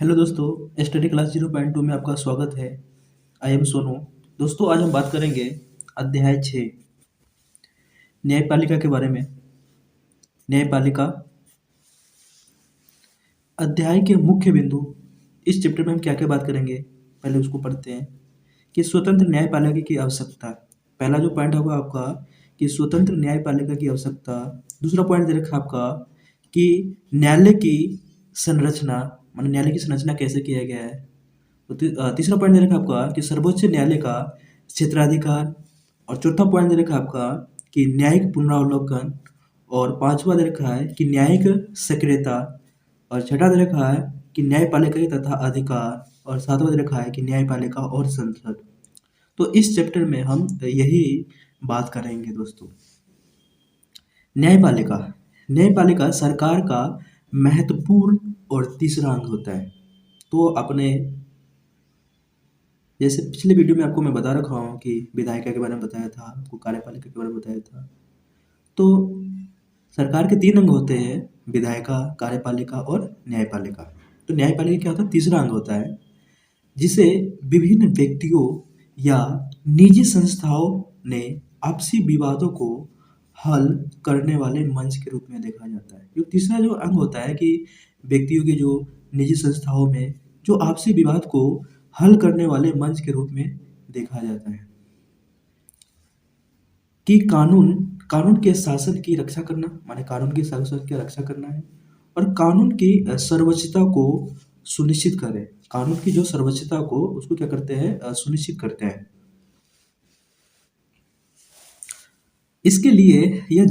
Hello दोस्तों, study class 0.2 में आपका स्वागत है। I am Sonu. दोस्तों, आज हम बात करेंगे अध्याय 6 न्यायपालिका के बारे में। न्यायपालिका अध्याय के मुख्य बिंदु। इस चैप्टर में हम क्या क्या बात करेंगे, पहले उसको पढ़ते हैं कि स्वतंत्र न्यायपालिका की आवश्यकता। पहला जो पॉइंट होगा आपका कि स्वतंत्र न्यायपालिका की आवश्यकता। दूसरा पॉइंट दे रखा है आपका कि न्यायालय की संरचना, माने न्यायालय की संरचना कैसे किया गया है। तो तीसरा पॉइंट दे रखा है आपका कि सर्वोच्च न्यायालय का क्षेत्राधिकार। और चौथा पॉइंट दे रखा है आपका कि न्यायिक पुनरावलोकन। और पांचवा दे रखा है कि न्यायिक सक्रियता। और छठा दे रखा है कि न्यायपालिका के तथा अधिकार। और सातवां दे रखा है कि न्यायपालिका और संसद। तो इस चैप्टर में हम यही बात करेंगे दोस्तों। न्यायपालिका न्यायपालिका सरकार का महत्वपूर्ण और तीसरा अंग होता है। तो अपने जैसे पिछले वीडियो में आपको मैं बता रखा हूँ कि विधायिका के बारे में बताया था, आपको कार्यपालिका के बारे में बताया था। तो सरकार के 3 अंग होते हैं, विधायिका, कार्यपालिका और न्यायपालिका। तो न्यायपालिका क्या होता है? तीसरा अंग होता है, जिसे विभिन्न व्यक्तियों या निजी संस्थाओं ने आपसी विवादों को हल करने वाले मंच के रूप में देखा जाता है। जो तीसरा जो अंग होता है कि व्यक्तियों के जो निजी संस्थाओं में जो आपसी विवाद को हल करने वाले मंच के रूप में देखा जाता है। कि कानून के शासन की रक्षा करना, माने कानून की शासन की रक्षा करना है। और कानून की सर्वोच्चता को सुनिश्चित करें। कानून की जो सर्वोच्चता को उसको क्या करते हैं? सुनिश्चित करते हैं। इसके लिए यह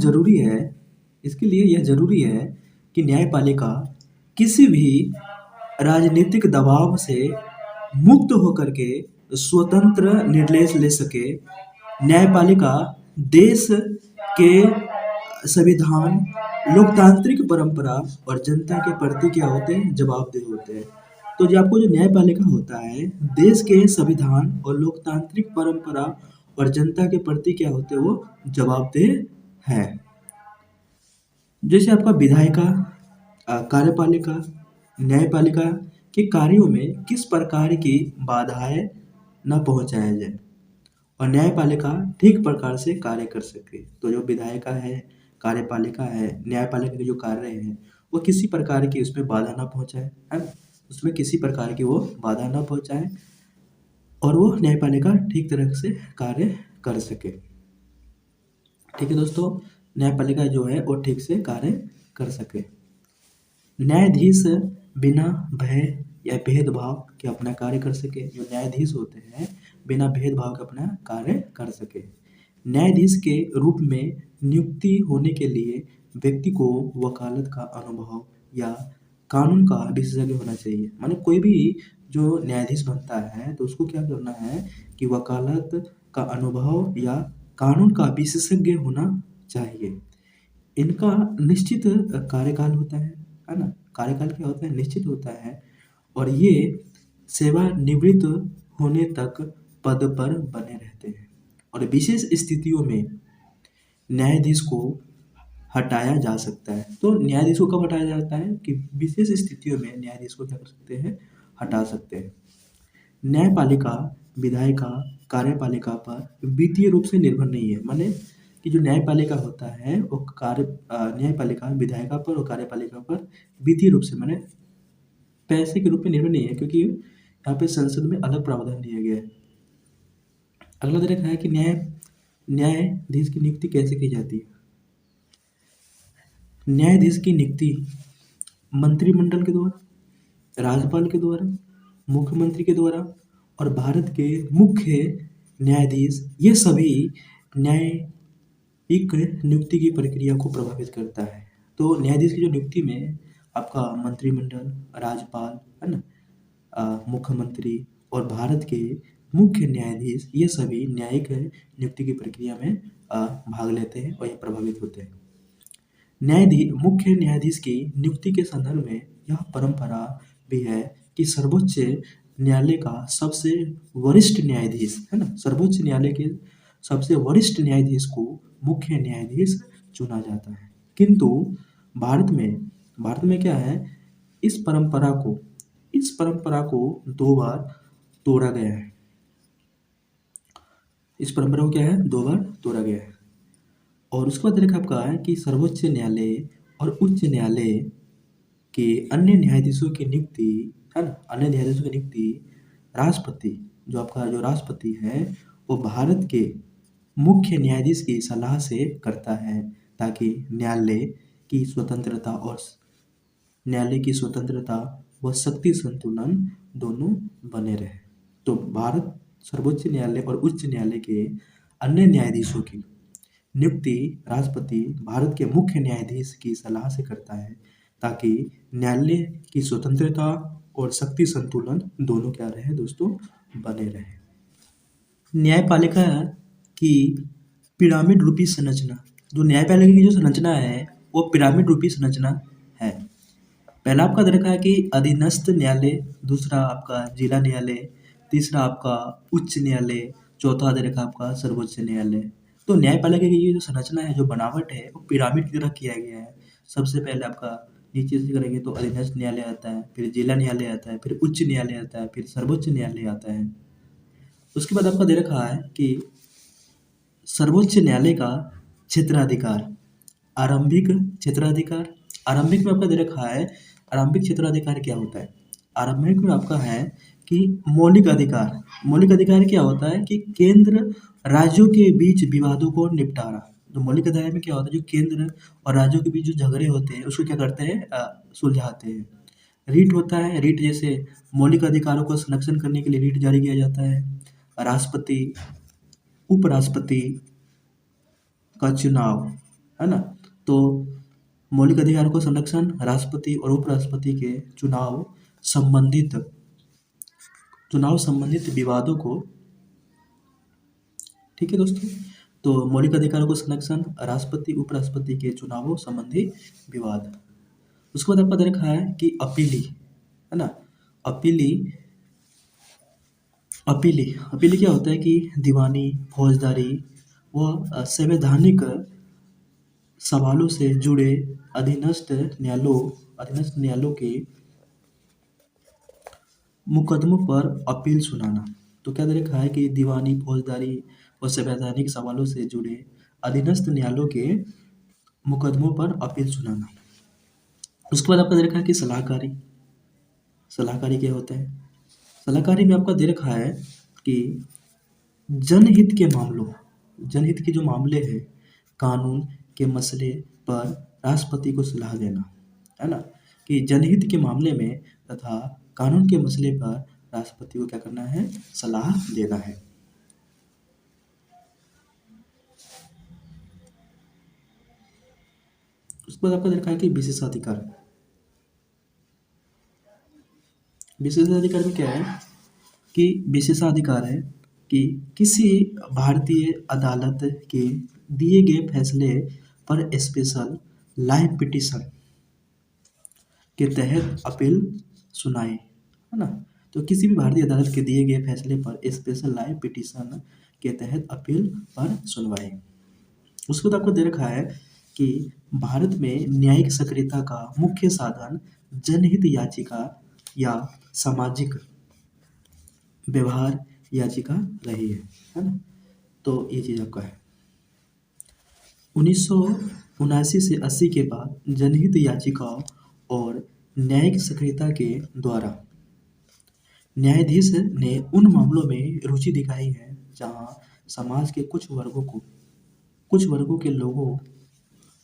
जरूरी है कि न्यायपालिका किसी भी राजनीतिक दबाव से मुक्त होकर के स्वतंत्र निर्णय ले सके। न्यायपालिका देश के संविधान, लोकतांत्रिक परंपरा और जनता के प्रति क्या होते हैं? जवाबदेह होते हैं। तो जो आपको जो न्यायपालिका होता है, देश के संविधान और लोकतांत्रिक परंपरा और जनता के प्रति क्या होते हैं? वो जवाबदेह है। जैसे आपका विधायिका, कार्यपालिका, न्यायपालिका के कार्यों में किस प्रकार की बाधाएं न पहुंचाया जाए और न्यायपालिका ठीक प्रकार से कार्य कर सके। तो जो विधायिका है, कार्यपालिका है, न्यायपालिका के जो कार्य हैं, वो किसी प्रकार की उसमें बाधा ना पहुंचाए, है ना? उसमें किसी प्रकार की वो बाधा ना पहुंचाए और वो न्यायपालिका ठीक तरह से कार्य कर सके। ठीक है दोस्तों, न्यायपालिका जो है वो ठीक से कार्य कर सके। न्यायाधीश बिना भय या भेदभाव के अपना कार्य कर सके। जो न्यायाधीश होते हैं बिना भेदभाव के अपना कार्य कर सके। न्यायाधीश के रूप में नियुक्ति होने के लिए व्यक्ति को वकालत का अनुभव या कानून का विशेषज्ञ होना चाहिए। माने कोई भी जो न्यायाधीश बनता है तो उसको क्या करना है कि वकालत का अनुभव या कानून का विशेषज्ञ होना चाहिए। इनका निश्चित कार्यकाल होता है ना? कार्यकाल क्या होता है? निश्चित होता है। और ये सेवानिवृत्त होने तक पद पर बने रहते हैं। और विशेष स्थितियों में न्यायाधीश को हटाया जा सकता है। तो न्यायाधीश को कब हटाया जाता है? कि विशेष स्थितियों में न्यायाधीश को क्या कर सकते हैं? हटा सकते हैं। न्यायपालिका विधायिका, कार्यपालिका पर वित्तीय रूप से निर्भर नहीं है। माने कि जो न्यायपालिका होता है वो न्यायपालिका विधायिका पर और कार्यपालिका पर वित्तीय रूप से, माने पैसे के रूप में निर्भर नहीं है, क्योंकि यहाँ पे संसद में अलग प्रावधान दिया गया है। अगला दे रखा है कि न्यायाधीश की नियुक्ति कैसे की जाती है। न्यायाधीश की नियुक्ति मंत्रिमंडल के द्वारा, राज्यपाल के द्वारा, मुख्यमंत्री के द्वारा और भारत के मुख्य न्यायाधीश, ये सभी न्यायिक नियुक्ति की प्रक्रिया को प्रभावित करता है। तो न्यायाधीश की जो नियुक्ति में आपका मंत्रिमंडल, राज्यपाल, है ना, मुख्यमंत्री और भारत के मुख्य न्यायाधीश, ये सभी न्यायिक नियुक्ति की प्रक्रिया में भाग लेते हैं और ये प्रभावित होते हैं। मुख्य न्यायाधीश की नियुक्ति के संदर्भ में यह परंपरा भी है कि सर्वोच्च न्यायालय का सबसे वरिष्ठ न्यायाधीश, है ना, सर्वोच्च न्यायालय के सबसे वरिष्ठ न्यायाधीश को मुख्य न्यायाधीश चुना जाता है। किंतु भारत में क्या है, इस परंपरा को इस परंपरा को 2 बार तोड़ा गया है। इस परंपरा को क्या है, 2 बार तोड़ा गया है। और उसके बाद देखा आपका है कि सर्वोच्च न्यायालय और उच्च न्यायालय के अन्य न्यायाधीशों की नियुक्ति, है ना, अन्य न्यायाधीशों की नियुक्ति राष्ट्रपति, जो आपका जो राष्ट्रपति है वो भारत के मुख्य न्यायाधीश की सलाह से करता है, ताकि न्यायालय की स्वतंत्रता व शक्ति संतुलन दोनों बने रहे। तो भारत सर्वोच्च न्यायालय और उच्च न्यायालय के अन्य न्यायाधीशों की नियुक्ति राष्ट्रपति भारत के मुख्य न्यायाधीश की सलाह से करता है, ताकि न्यायालय की स्वतंत्रता और शक्ति संतुलन दोनों क्या रहे दोस्तों, बने रहे। न्यायपालिका की पिरामिड रूपी संरचना, जो न्यायपालिका की जो संरचना है वो पिरामिड रूपी संरचना है। पहला आपका दे रखा है कि अधीनस्थ न्यायालय, दूसरा आपका जिला न्यायालय, तीसरा आपका उच्च न्यायालय, चौथा दे रखा आपका सर्वोच्च न्यायालय। तो न्यायपालिका की ये जो संरचना है, जो बनावट है, वो पिरामिड की तरह किया गया है। सबसे पहले आपका नीचे से करेंगे तो अधीनस्थ न्यायालय आता है, फिर जिला न्यायालय आता है, फिर उच्च न्यायालय आता है, फिर सर्वोच्च न्यायालय आता है। उसके बाद आपका दे रखा है कि सर्वोच्च न्यायालय का क्षेत्राधिकार, आरंभिक क्षेत्राधिकार। आरंभिक में आपका दे रखा है, आरंभिक क्षेत्राधिकार क्या होता है? आरंभिक में आपका है कि मौलिक अधिकार। मौलिक अधिकार क्या होता है कि केंद्र राज्यों के बीच विवादों को निपटारा। तो मौलिक अधिकार में क्या होता है, जो केंद्र और राज्यों के बीच जो झगड़े होते हैं उसको क्या करते हैं, सुलझाते हैं। रीट होता है, रीट जैसे मौलिक अधिकारों को संरक्षण करने के लिए रीट जारी किया जाता है। राष्ट्रपति, उपराष्ट्रपति का चुनाव, है ना, तो मौलिक अधिकारों को संरक्षण, राष्ट्रपति और उपराष्ट्रपति के चुनाव संबंधित विवादों को, ठीक है दोस्तों। तो मौलिक अधिकारों को संरक्षण, राष्ट्रपति उपराष्ट्रपति के चुनावों संबंधी विवाद। उसके बाद आपका दे रखा है कि अपीली, है ना, अपीली क्या होता है कि दीवानी, फौजदारी व संवैधानिक सवालों से जुड़े अधीनस्थ न्यायालयों के मुकदमों पर अपील सुनाना। तो क्या दे रखा है कि दीवानी, फौजदारी और संवैधानिक सवालों से जुड़े अधीनस्थ न्यायालयों के मुकदमों पर अपील सुनाना। उसके बाद आपका दे रखा है कि सलाहकारी क्या होता है? सलाहकारी में आपका दे रखा है कि जनहित के जो मामले हैं, कानून के मसले पर राष्ट्रपति को सलाह देना, है ना, कि जनहित के मामले में तथा कानून के मसले पर राष्ट्रपति को क्या करना है, सलाह देना है। उसके बाद आपका देखा है कि विशेषाधिकार में क्या है कि विशेषाधिकार है कि किसी भारतीय अदालत के दिए गए फैसले पर स्पेशल लाइव पिटीशन के तहत अपील सुनाए, है ना। तो किसी भी भारतीय अदालत के दिए गए फैसले पर स्पेशल लाइव पिटीशन के तहत अपील पर सुनवाई। उसके बाद आपको दे रखा है कि भारत में न्यायिक सक्रियता का मुख्य साधन जनहित याचिका या सामाजिक व्यवहार याचिका रही है ना। तो ये चीज़ आपका है। 1979 से 80 के बाद जनहित याचिकाओं और न्यायिक सक्रियता के द्वारा न्यायाधीश ने उन मामलों में रुचि दिखाई है जहां समाज के कुछ वर्गों के लोगों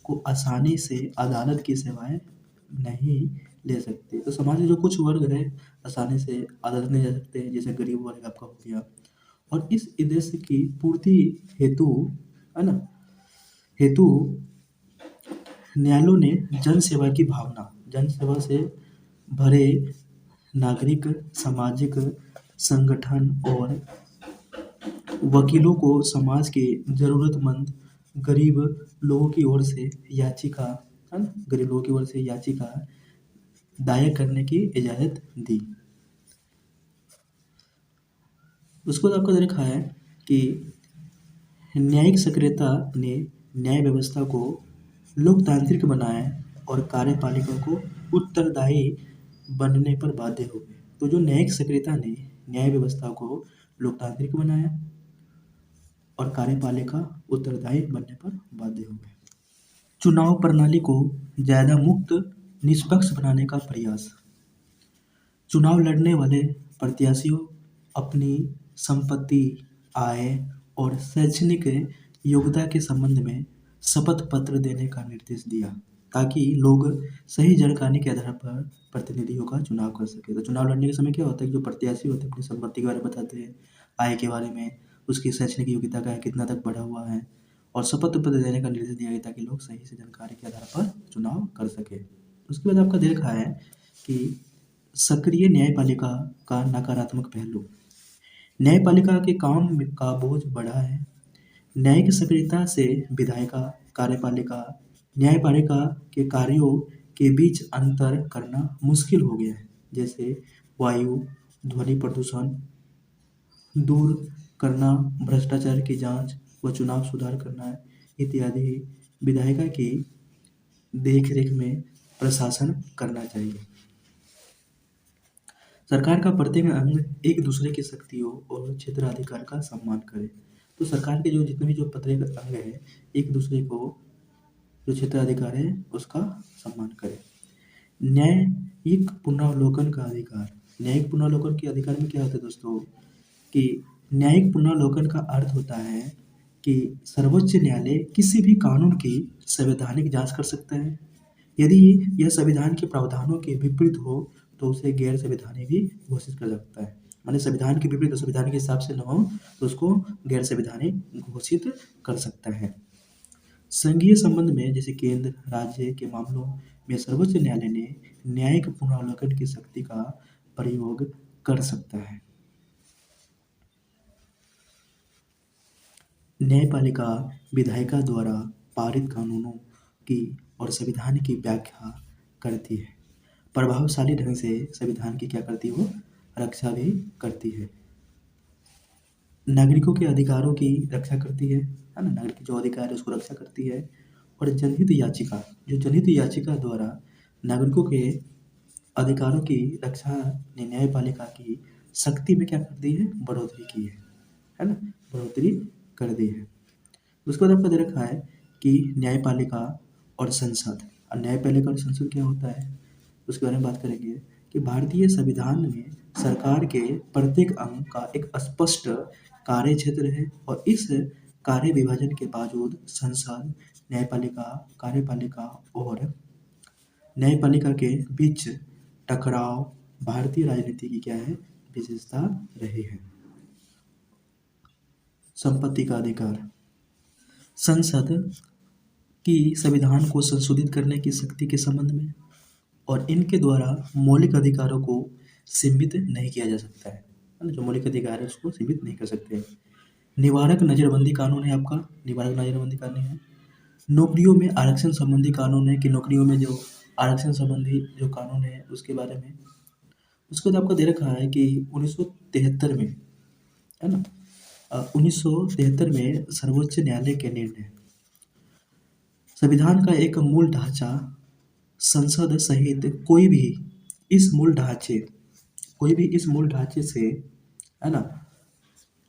को आसानी से अदालत की सेवाएं नहीं ले सकते। तो समाज के जो कुछ वर्ग है आसानी से अदालत नहीं जा सकते, जैसे गरीब वर्ग आपका हो गया। और इस उद्देश्य की पूर्ति हेतु, है ना, न्यायालयों ने जन सेवा से भरे नागरिक, सामाजिक संगठन और वकीलों को समाज के जरूरतमंद गरीब लोगों की ओर से याचिका दायर करने की इजाज़त दी। उसको आपको दे रखा है कि न्यायिक सक्रियता ने न्याय व्यवस्था को लोकतांत्रिक बनाया और कार्यपालिका को उत्तरदायी बनने पर बाध्य हो गए। तो जो न्यायिक सक्रियता ने न्याय व्यवस्था को लोकतांत्रिक बनाया और कार्यपालिका उत्तरदायी बनने पर बाध्य हो गए। चुनाव प्रणाली को ज्यादा मुक्त निष्पक्ष बनाने का प्रयास। चुनाव लड़ने वाले प्रत्याशियों अपनी संपत्ति, आय और शैक्षणिक योग्यता के संबंध में शपथ पत्र देने का निर्देश दिया ताकि लोग सही जानकारी के आधार पर प्रतिनिधियों का चुनाव कर सके। तो चुनाव लड़ने के समय क्या होता है कि जो प्रत्याशी होते हैं अपनी संपत्ति के बारे में बताते हैं, आय के बारे में, उसकी शैक्षणिक योग्यता का है, कितना तक पढ़ा हुआ है, और शपथ पत्र देने का निर्देश दिया गया ताकि लोग सही से जानकारी के आधार पर चुनाव कर सके। उसके बाद आपका देखा है कि सक्रिय न्यायपालिका का नकारात्मक पहलू। न्यायपालिका के काम का बोझ बढ़ा है। न्यायिक सक्रियता से विधायिका, कार्यपालिका, न्यायपालिका के कार्यों के बीच अंतर करना मुश्किल हो गया है, जैसे वायु, ध्वनि प्रदूषण दूर करना, भ्रष्टाचार की जांच व चुनाव सुधार करना इत्यादि विधायिका की देखरेख में प्रशासन करना चाहिए। सरकार का प्रत्येक अंग एक दूसरे की शक्तियों और क्षेत्राधिकार का सम्मान करे। तो सरकार के जो जितने भी जो प्रत्येक अंग है, एक दूसरे को जो क्षेत्राधिकार है उसका सम्मान करे। न्यायिक पुनरावलोकन का अधिकार। न्यायिक पुनरावलोकन के अधिकार में क्या होता है दोस्तों कि न्यायिक पुनरावलोकन का अर्थ होता है कि सर्वोच्च न्यायालय किसी भी कानून की संवैधानिक जांच कर सकता है। यदि यह संविधान के प्रावधानों के विपरीत हो तो उसे गैर संवैधानिक भी घोषित कर सकता है। माने संविधान के विपरीत, संविधान के हिसाब से न हो तो उसको गैर संवैधानिक घोषित कर सकता है। संघीय संबंध में जैसे केंद्र राज्य के मामलों में सर्वोच्च न्यायालय ने न्यायिक पुनरावलोकन की शक्ति का प्रयोग कर सकता है। न्यायपालिका विधायिका द्वारा पारित कानूनों की और संविधान की व्याख्या करती है। प्रभावशाली ढंग से संविधान की क्या करती है, वो रक्षा भी करती है। नागरिकों के अधिकारों की रक्षा करती है ना, नागरिक के जो अधिकार है उसको रक्षा करती है। और जनहित याचिका, जो जनहित याचिका द्वारा नागरिकों के अधिकारों की रक्षा ने न्यायपालिका की शक्ति में क्या कर दी है, बढ़ोतरी की है ना, बढ़ोतरी कर दी है। उसके बाद आपको दे रखा है कि न्यायपालिका और संसद। और न्यायपालिका और संसद क्या होता है उसके बारे में बात करेंगे कि भारतीय संविधान में सरकार के प्रत्येक अंग का एक स्पष्ट कार्य क्षेत्र है और इस कार्य विभाजन के बावजूद संसद, न्यायपालिका, कार्यपालिका और न्यायपालिका के बीच टकराव भारतीय राजनीति की क्या है, विशेषता रही है। संपत्ति का अधिकार। संसद की संविधान को संशोधित करने की शक्ति के संबंध में और इनके द्वारा मौलिक अधिकारों को सीमित नहीं किया जा सकता है ना, जो मौलिक अधिकार है उसको सीमित नहीं कर सकते। निवारक नजरबंदी कानून है आपका, निवारक नजरबंदी कानून है। नौकरियों में आरक्षण संबंधी कानून है कि नौकरियों में जो आरक्षण संबंधी जो कानून है उसके बारे में। उसके बाद आपको दे रखा है कि 1973 में है ना, 1973 में सर्वोच्च न्यायालय के निर्णय संविधान का एक मूल ढांचा संसद सहित कोई भी इस मूल ढांचे से है ना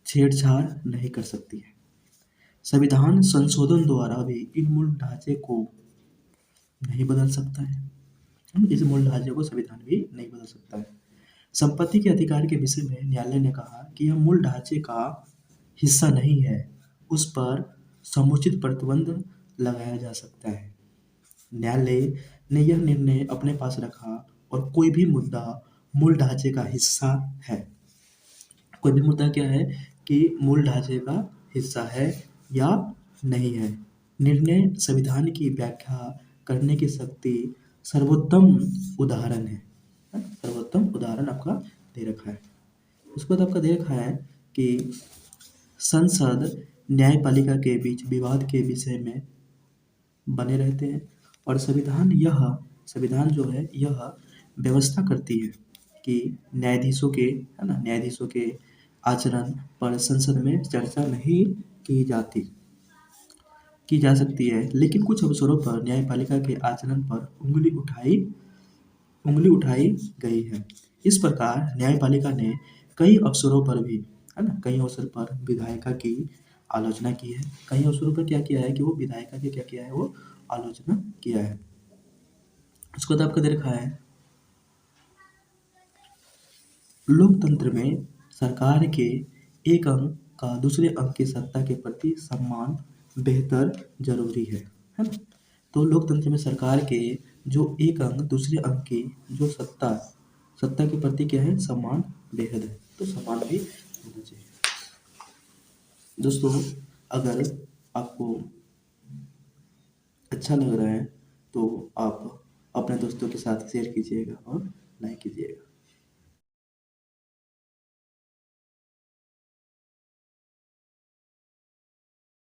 छेड़छाड़ नहीं कर सकती है। संविधान संशोधन द्वारा भी इन मूल ढांचे को नहीं बदल सकता है। इस मूल ढांचे को संविधान भी नहीं बदल सकता है। संपत्ति के अधिकार के विषय में न्यायालय ने कहा कि यह मूल ढांचे का हिस्सा नहीं है, उस पर समुचित प्रतिबंध लगाया जा सकता है। न्यायालय ने यह निर्णय अपने पास रखा और कोई भी मुद्दा मूल ढांचे का हिस्सा है, कोई भी मुद्दा क्या है कि मूल ढांचे का हिस्सा है या नहीं है। निर्णय संविधान की व्याख्या करने की शक्ति सर्वोत्तम उदाहरण है। सर्वोत्तम उदाहरण आपका दे रखा है। उसके बाद आपका दे रखा है कि संसद न्यायपालिका के बीच विवाद के विषय में बने रहते हैं और संविधान जो है यह व्यवस्था करती है कि न्यायाधीशों के आचरण पर संसद में चर्चा नहीं की जा सकती है, लेकिन कुछ अवसरों पर न्यायपालिका के आचरण पर उंगली उठाई गई है। इस प्रकार न्यायपालिका ने कई अवसरों पर भी, है ना, कई अवसर पर विधायिका की आलोचना की है। कई अवसरों पर क्या किया है कि वो विधायिका की क्या किया है, वो आलोचना किया है। उसके बाद आपका दे रखा है लोकतंत्र में सरकार के एक अंग का दूसरे अंग की सत्ता के प्रति सम्मान बेहतर जरूरी है ना। तो लोकतंत्र में सरकार के जो एक अंग दूसरे अंग की जो सत्ता सत्ता के प्रति क्या है, सम्मान बेहद है, तो सम्मान भी होना चाहिए। दोस्तों, अगर आपको अच्छा लग रहा है तो आप अपने दोस्तों के साथ शेयर कीजिएगा और लाइक कीजिएगा।